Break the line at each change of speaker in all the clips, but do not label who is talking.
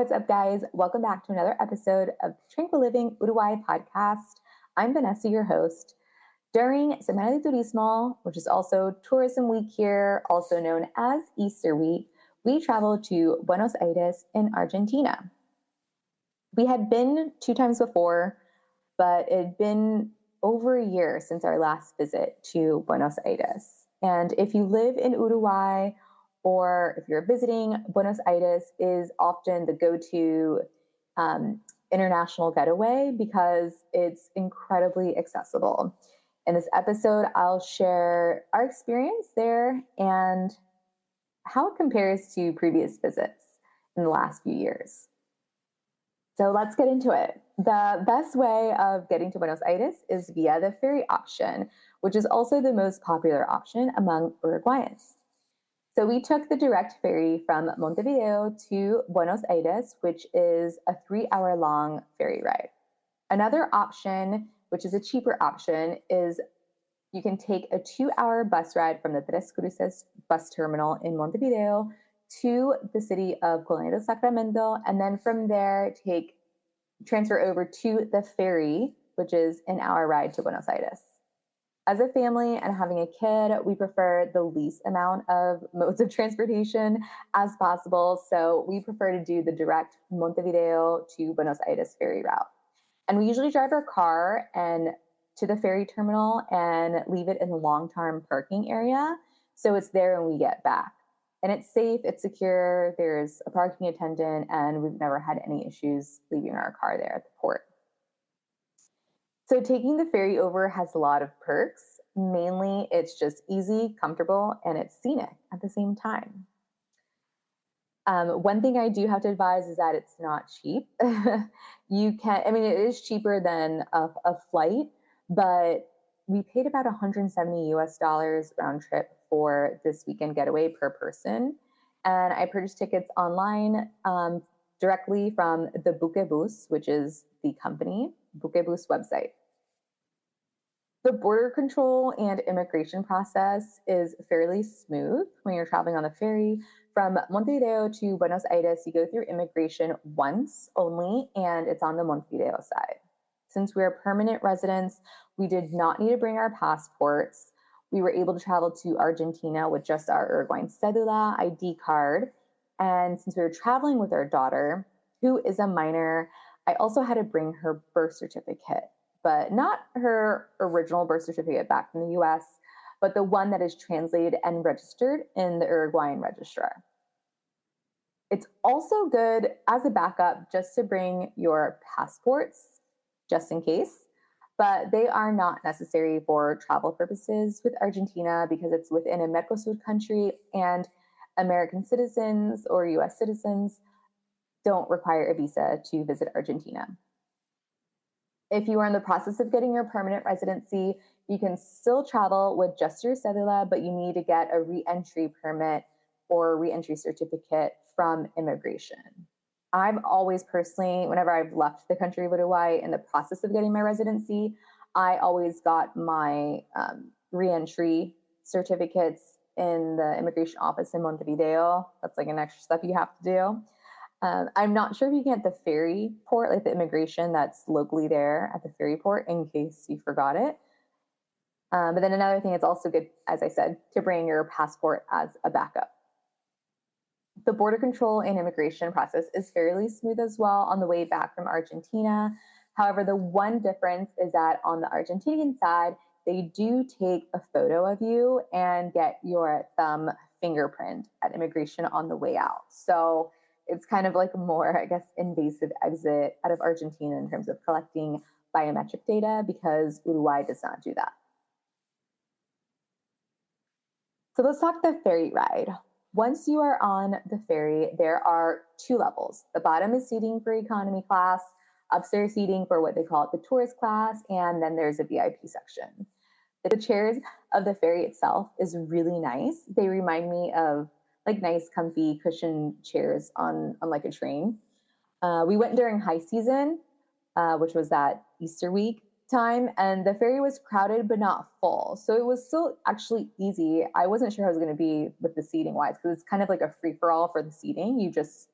What's up, guys? Welcome back to another episode of the Tranquil Living Uruguay podcast. I'm Vanessa, your host. During Semana de Turismo, which is also Tourism Week here, also known as Easter Week, we traveled to Buenos Aires in Argentina. We had been 2 times before, but it had been over a year since our last visit to Buenos Aires. And if you live in Uruguay, or if you're visiting, Buenos Aires is often the go-to international getaway because it's incredibly accessible. In this episode, I'll share our experience there and how it compares to previous visits in the last few years. So let's get into it. The best way of getting to Buenos Aires is via the ferry option, which is also the most popular option among Uruguayans. So we took the direct ferry from Montevideo to Buenos Aires, which is a 3-hour-long ferry ride. Another option, which is a cheaper option, is you can take a 2-hour bus ride from the Tres Cruces bus terminal in Montevideo to the city of Colonia del Sacramento, and then from there transfer over to the ferry, which is an hour ride to Buenos Aires. As a family and having a kid, we prefer the least amount of modes of transportation as possible. So we prefer to do the direct Montevideo to Buenos Aires ferry route. And we usually drive our car and to the ferry terminal and leave it in the long-term parking area. So it's there when we get back. And it's safe, it's secure, there's a parking attendant, and we've never had any issues leaving our car there at the port. So taking the ferry over has a lot of perks. Mainly, it's just easy, comfortable, and it's scenic at the same time. One thing I do have to advise is that it's not cheap. It is cheaper than a flight, but we paid about $170 round trip for this weekend getaway per person. And I purchased tickets online directly from the Buquebus, which is the company, Buquebus website. The border control and immigration process is fairly smooth when you're traveling on the ferry. From Montevideo to Buenos Aires, you go through immigration once only, and it's on the Montevideo side. Since we are permanent residents, we did not need to bring our passports. We were able to travel to Argentina with just our Uruguayan cedula ID card. And since we were traveling with our daughter, who is a minor, I also had to bring her birth certificate, but not her original birth certificate back from the US, but the one that is translated and registered in the Uruguayan registrar. It's also good as a backup just to bring your passports, just in case, but they are not necessary for travel purposes with Argentina because it's within a Mercosur country and American citizens or US citizens don't require a visa to visit Argentina. If you are in the process of getting your permanent residency, you can still travel with just your cedula, but you need to get a re-entry permit or re-entry certificate from immigration. I've always personally, whenever I've left the country of Uruguay in the process of getting my residency, I always got my re-entry certificates in the immigration office in Montevideo. That's like an extra step you have to do. I'm not sure if you can get the ferry port, like the immigration that's locally there at the ferry port in case you forgot it. But then another thing, it's also good, as I said, to bring your passport as a backup. The border control and immigration process is fairly smooth as well on the way back from Argentina. However, the one difference is that on the Argentinian side, they do take a photo of you and get your thumb fingerprint at immigration on the way out. So it's kind of like a more, I guess, invasive exit out of Argentina in terms of collecting biometric data because Uruguay does not do that. So let's talk the ferry ride. Once you are on the ferry, there are 2 levels. The bottom is seating for economy class, upstairs seating for what they call the tourist class, and then there's a VIP section. The chairs of the ferry itself is really nice. They remind me of like nice, comfy cushion chairs on like a train. We went during high season, which was that Easter week time, and the ferry was crowded but not full. So it was still actually easy. I wasn't sure how it was going to be with the seating wise because it's kind of like a free-for-all for the seating. You just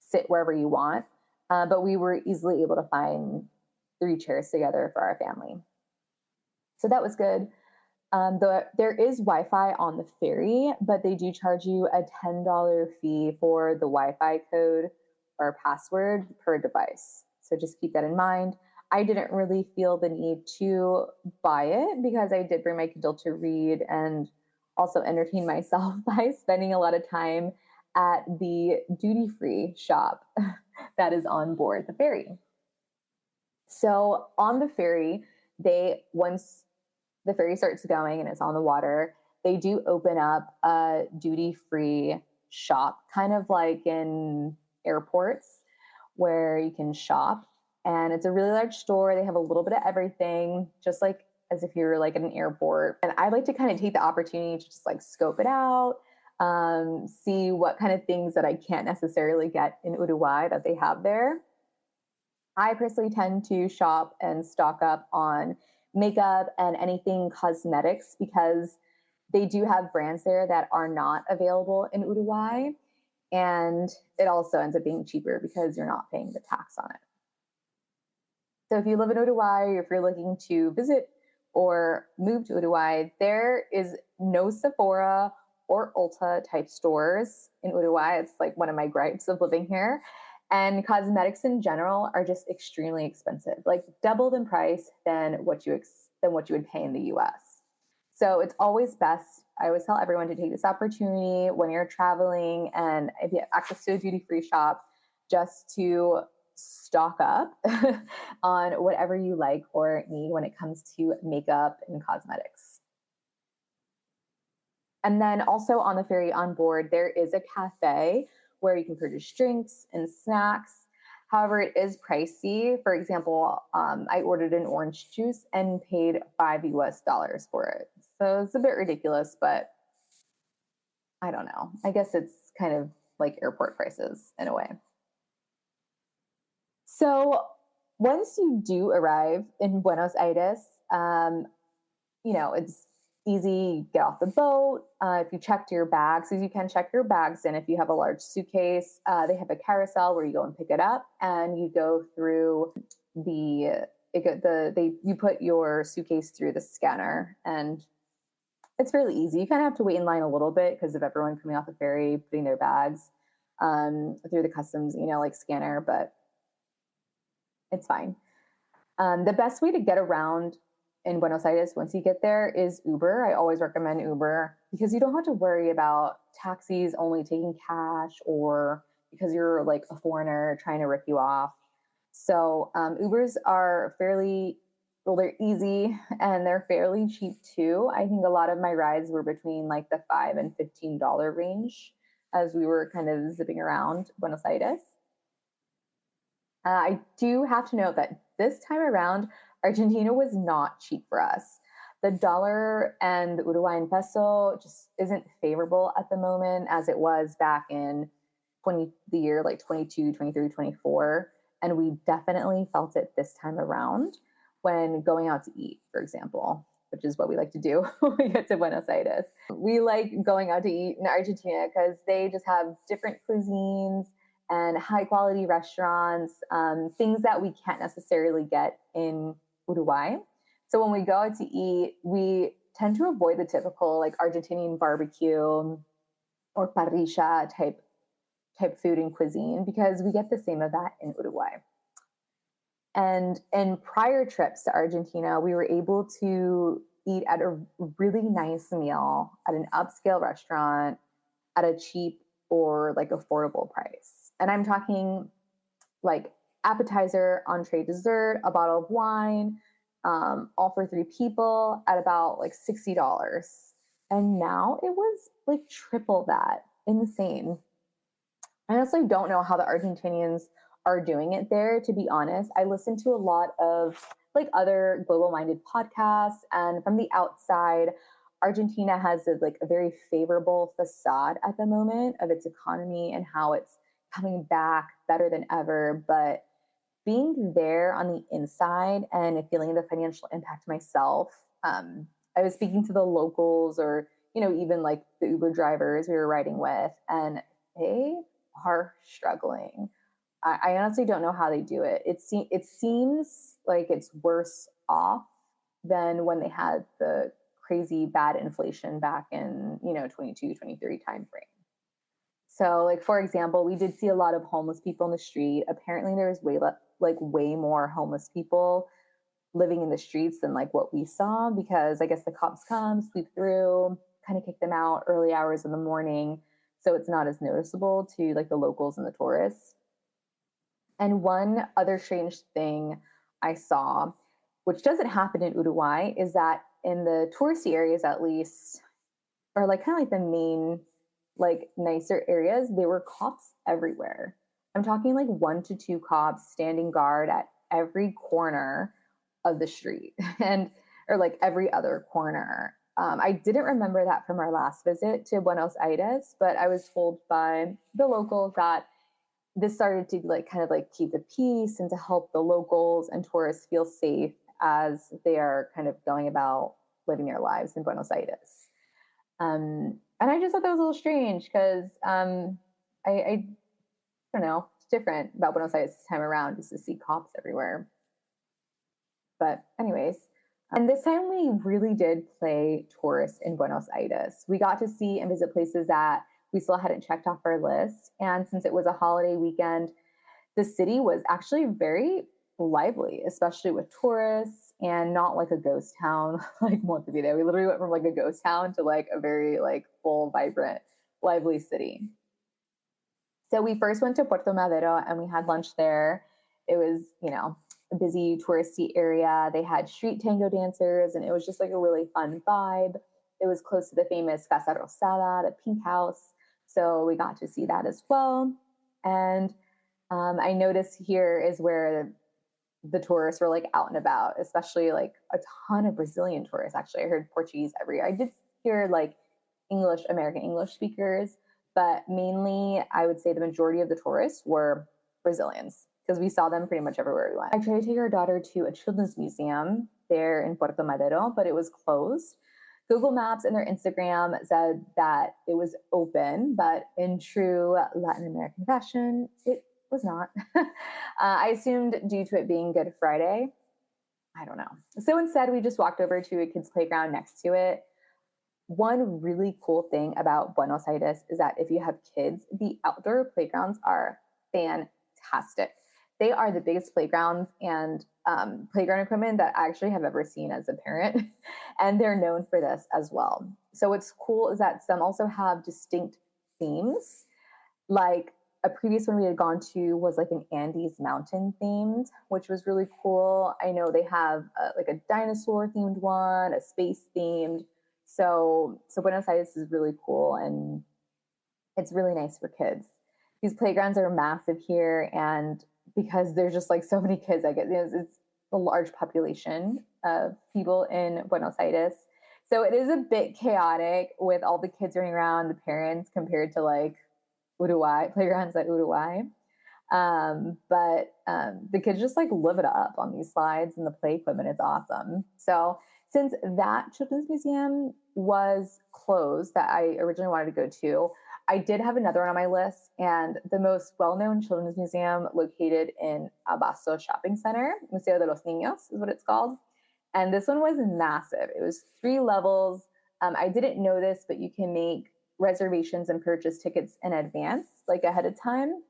sit wherever you want. But we were easily able to find 3 chairs together for our family. So that was good. There is Wi-Fi on the ferry, but they do charge you a $10 fee for the Wi-Fi code or password per device. So just keep that in mind. I didn't really feel the need to buy it because I did bring my Kindle to read and also entertain myself by spending a lot of time at the duty-free shop that is on board the ferry. So on the ferry, once the ferry starts going and it's on the water, they do open up a duty-free shop, kind of like in airports where you can shop. And it's a really large store. They have a little bit of everything, just like as if you're like at an airport. And I like to kind of take the opportunity to just like scope it out, see what kind of things that I can't necessarily get in Uruguay that they have there. I personally tend to shop and stock up on makeup and anything cosmetics because they do have brands there that are not available in Uruguay. And it also ends up being cheaper because you're not paying the tax on it. So if you live in Uruguay, or if you're looking to visit or move to Uruguay, there is no Sephora or Ulta type stores in Uruguay. It's like one of my gripes of living here. And cosmetics in general are just extremely expensive, like doubled in price than what you would pay in the US. So it's always best. I always tell everyone to take this opportunity when you're traveling and if you have access to a duty-free shop, just to stock up on whatever you like or need when it comes to makeup and cosmetics. And then also on the ferry on board, there is a cafe where you can purchase drinks and snacks. However, it is pricey. For example, I ordered an orange juice and paid $5 for it. So it's a bit ridiculous, but I don't know. I guess it's kind of like airport prices in a way. So once you do arrive in Buenos Aires, it's easy, get off the boat. If you checked your bags, you can check your bags in. If you have a large suitcase, they have a carousel where you go and pick it up and you go through you put your suitcase through the scanner and it's really easy. You kind of have to wait in line a little bit because of everyone coming off the ferry, putting their bags through the customs, scanner, but it's fine. The best way to get around in Buenos Aires once you get there is Uber. I always recommend Uber because you don't have to worry about taxis only taking cash or because you're like a foreigner trying to rip you off. So Ubers are they're easy and they're fairly cheap too. I think a lot of my rides were between like the $5 and $15 range as we were kind of zipping around Buenos Aires. I do have to note that this time around, Argentina was not cheap for us. The dollar and the Uruguayan peso just isn't favorable at the moment as it was back in the year like 22, 23, 24. And we definitely felt it this time around when going out to eat, for example, which is what we like to do when we get to Buenos Aires. We like going out to eat in Argentina because they just have different cuisines and high quality restaurants, things that we can't necessarily get in Uruguay. So when we go out to eat, we tend to avoid the typical like Argentinian barbecue or parrilla type food and cuisine because we get the same of that in Uruguay. And in prior trips to Argentina, we were able to eat at a really nice meal at an upscale restaurant at a cheap or like affordable price. And I'm talking like appetizer, entree, dessert, a bottle of wine, all for 3 people at about like $60. And now it was like triple that. Insane. I honestly don't know how the Argentinians are doing it there, to be honest. I listen to a lot of like other global minded podcasts, and from the outside, Argentina has a very favorable facade at the moment of its economy and how it's coming back better than ever. But being there on the inside and feeling the financial impact myself, I was speaking to the locals or, even like the Uber drivers we were riding with, and they are struggling. I honestly don't know how they do it. It seems like it's worse off than when they had the crazy bad inflation back in, 22, 23 time frame. So, like, for example, we did see a lot of homeless people in the street. Apparently there was way more homeless people living in the streets than like what we saw, because I guess the cops come, sweep through, kind of kick them out early hours in the morning. So it's not as noticeable to like the locals and the tourists. And one other strange thing I saw, which doesn't happen in Uruguay, is that in the touristy areas, at least, or like kind of like the main, like nicer areas, there were cops everywhere. I'm talking like 1 to 2 cops standing guard at every corner of the street and or like every other corner. I didn't remember that from our last visit to Buenos Aires, but I was told by the locals that this started to like kind of like keep the peace and to help the locals and tourists feel safe as they are kind of going about living their lives in Buenos Aires. And I just thought that was a little strange because I don't know, it's different about Buenos Aires this time around just to see cops everywhere. But anyways, and this time we really did play tourist in Buenos Aires. We got to see and visit places that we still hadn't checked off our list. And since it was a holiday weekend, the city was actually very lively, especially with tourists, and not like a ghost town like Montevideo. We literally went from like a ghost town to like a very like full, vibrant, lively city. So we first went to Puerto Madero and we had lunch there. It was, a busy touristy area. They had street tango dancers and it was just like a really fun vibe. It was close to the famous Casa Rosada, the pink house. So we got to see that as well. And I noticed here is where the tourists were like out and about, especially like a ton of Brazilian tourists. Actually, I heard Portuguese everywhere. I did hear like English, American English speakers, but mainly I would say the majority of the tourists were Brazilians because we saw them pretty much everywhere we went. I tried to take our daughter to a children's museum there in Puerto Madero, but it was closed. Google Maps and their Instagram said that it was open, but in true Latin American fashion, it was not. I assumed due to it being Good Friday. I don't know. So instead, we just walked over to a kids' playground next to it. One really cool thing about Buenos Aires is that if you have kids, the outdoor playgrounds are fantastic. They are the biggest playgrounds and playground equipment that I actually have ever seen as a parent. And they're known for this as well. So what's cool is that some also have distinct themes. Like a previous one we had gone to was like an Andes mountain themed, which was really cool. I know they have like a dinosaur themed one, a space themed. So Buenos Aires is really cool and it's really nice for kids. These playgrounds are massive here, and because there's just like so many kids, I guess it's a large population of people in Buenos Aires. So it is a bit chaotic with all the kids running around, the parents compared to like Uruguay, playgrounds at Uruguay. But the kids just like live it up on these slides and the play equipment. It's awesome. So since that children's museum was closed that I originally wanted to go to, I did have another one on my list, and the most well-known children's museum located in Abasto Shopping Center, Museo de los Niños is what it's called. And this one was massive. It was 3 levels. I didn't know this, but you can make reservations and purchase tickets in advance, like ahead of time,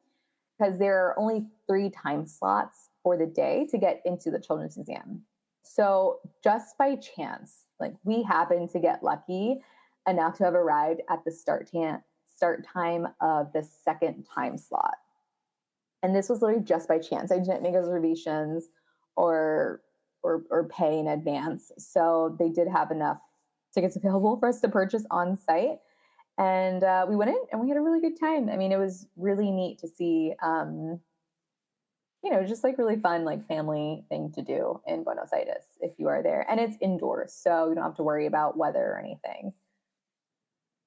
because there are only 3 time slots for the day to get into the children's museum. So just by chance, like we happened to get lucky enough to have arrived at the start time of the second time slot. And this was literally just by chance. I didn't make reservations or pay in advance. So they did have enough tickets available for us to purchase on site. And we went in and we had a really good time. I mean, it was really neat to see, just like really fun, like family thing to do in Buenos Aires if you are there. And it's indoors, so you don't have to worry about weather or anything.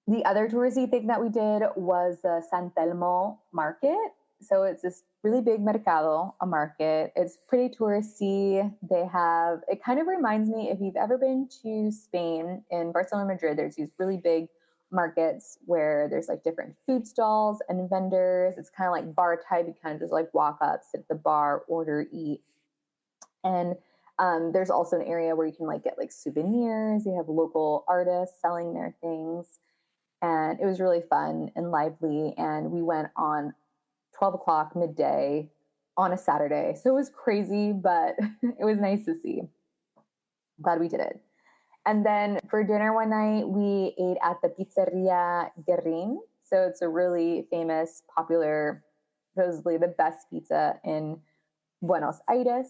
The other touristy thing that we did was the San Telmo market. So it's this really big mercado, a market. It's pretty touristy. It kind of reminds me, if you've ever been to Spain, in Barcelona, Madrid, there's these really big markets where there's like different food stalls and vendors. It's kind of like bar type. You kind of just like walk up, sit at the bar, order, eat. And there's also an area where you can like get like souvenirs. You have local artists selling their things. And it was really fun and lively. And we went on 12 o'clock midday on a Saturday. So it was crazy, but it was nice to see. Glad we did it. And then for dinner one night, we ate at the Pizzeria Guerrin. So it's a really famous, popular, supposedly the best pizza in Buenos Aires.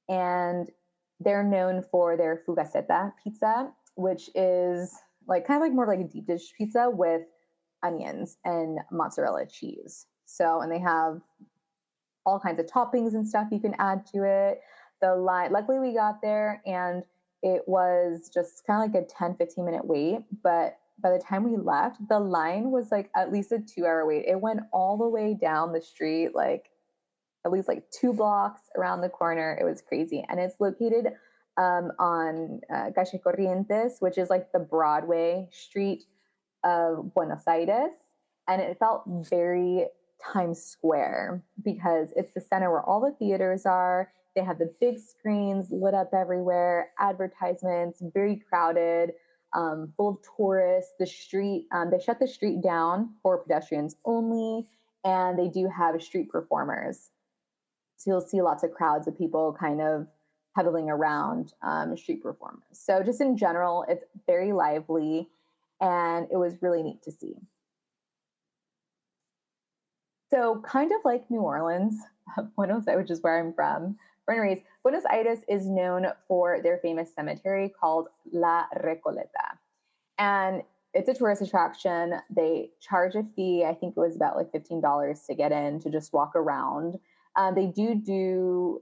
And they're known for their fugaceta pizza, which is like kind of like more like a deep dish pizza with onions and mozzarella cheese. So, and they have all kinds of toppings and stuff you can add to it. The line, luckily we got there and it was just kind of like a 10-15 minute wait. But by the time we left, the line was like at least a 2 hour wait. It went all the way down the street, like at least like 2 blocks around the corner. It was crazy. And it's located on Calle Corrientes, which is like the Broadway street of Buenos Aires. And it felt very Times Square because it's the center where all the theaters are. They have the big screens lit up everywhere, advertisements, very crowded, full of tourists. The street, they shut the street down for pedestrians only, and they do have street performers. So you'll see lots of crowds of people kind of huddling around street performers. So just in general, it's very lively, and it was really neat to see. So kind of like New Orleans, Buenos Aires, which is where I'm from, born and raised, Buenos Aires is known for their famous cemetery called La Recoleta. And it's a tourist attraction. They charge a fee. I think it was about like $15 to get in to just walk around. They do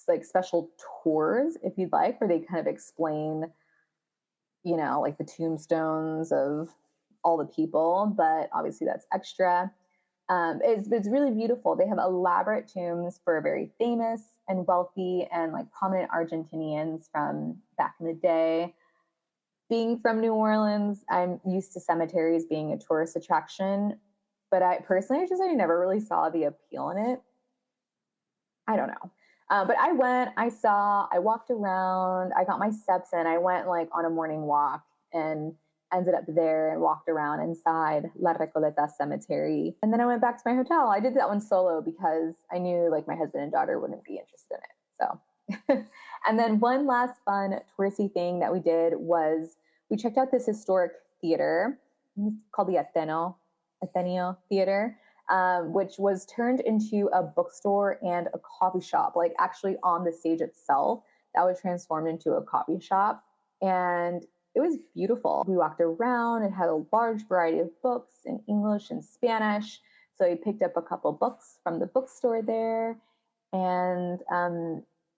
like special tours if you'd like, where they kind of explain, like the tombstones of all the people, but obviously that's extra. It's really beautiful. They have elaborate tombs for very famous and wealthy and like prominent Argentinians from back in the day. Being from New Orleans, I'm used to cemeteries being a tourist attraction, but I personally I never really saw the appeal in it. I don't know. But I went, I walked around, I got my steps in. I went like on a morning walk and ended up there and walked around inside La Recoleta Cemetery. And then I went back to my hotel. I did that one solo because I knew like my husband and daughter wouldn't be interested in it. So, and then one last fun touristy thing that we did was we checked out this historic theater. It's called the Ateneo Theater. Which was turned into a bookstore and a coffee shop, like actually on the stage itself, that was transformed into a coffee shop. And it was beautiful. We walked around. It had a large variety of books in English and Spanish. So we picked up a couple books from the bookstore there. And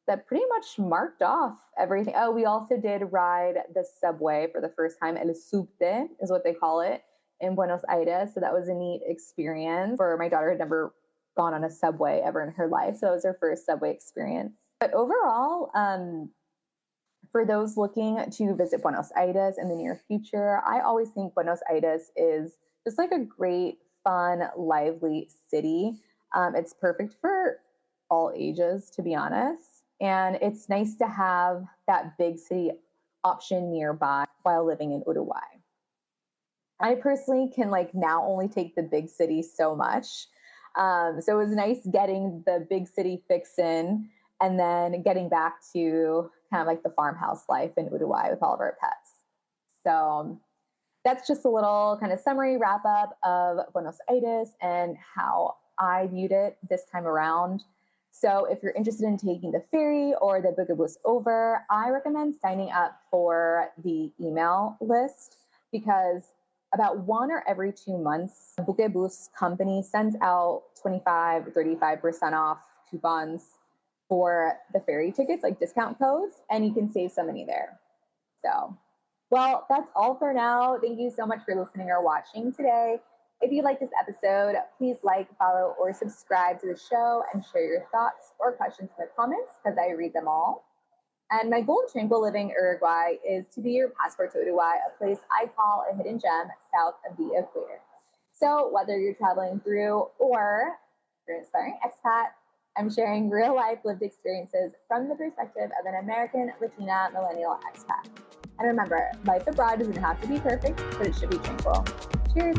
that pretty much marked off everything. Oh, we also did ride the subway for the first time. El subte is what they call it in Buenos Aires. So that was a neat experience. For my daughter had never gone on a subway ever in her life. So it was her first subway experience. But overall, for those looking to visit Buenos Aires in the near future, I always think Buenos Aires is just like a great, fun, lively city. It's perfect for all ages, to be honest. And it's nice to have that big city option nearby while living in Uruguay. I personally can like now only take the big city so much. So it was nice getting the big city fix in and then getting back to kind of like the farmhouse life in Uruguay with all of our pets. So that's just a little kind of summary wrap up of Buenos Aires and how I viewed it this time around. So if you're interested in taking the ferry or the Bugaboo's over, I recommend signing up for the email list because about 1 or every 2 months, Bugaboo's company sends out 25 or 35% off coupons for the ferry tickets, like discount codes, and you can save some money there. So, well, that's all for now. Thank you so much for listening or watching today. If you like this episode, please like, follow, or subscribe to the show and share your thoughts or questions in the comments because I read them all. And my goal in Tranquil living Uruguay is to be your passport to Uruguay, a place I call a hidden gem south of the equator. So whether you're traveling through or you're an aspiring expat, I'm sharing real life lived experiences from the perspective of an American Latina millennial expat. And remember, life abroad doesn't have to be perfect, but it should be tranquil. Cheers.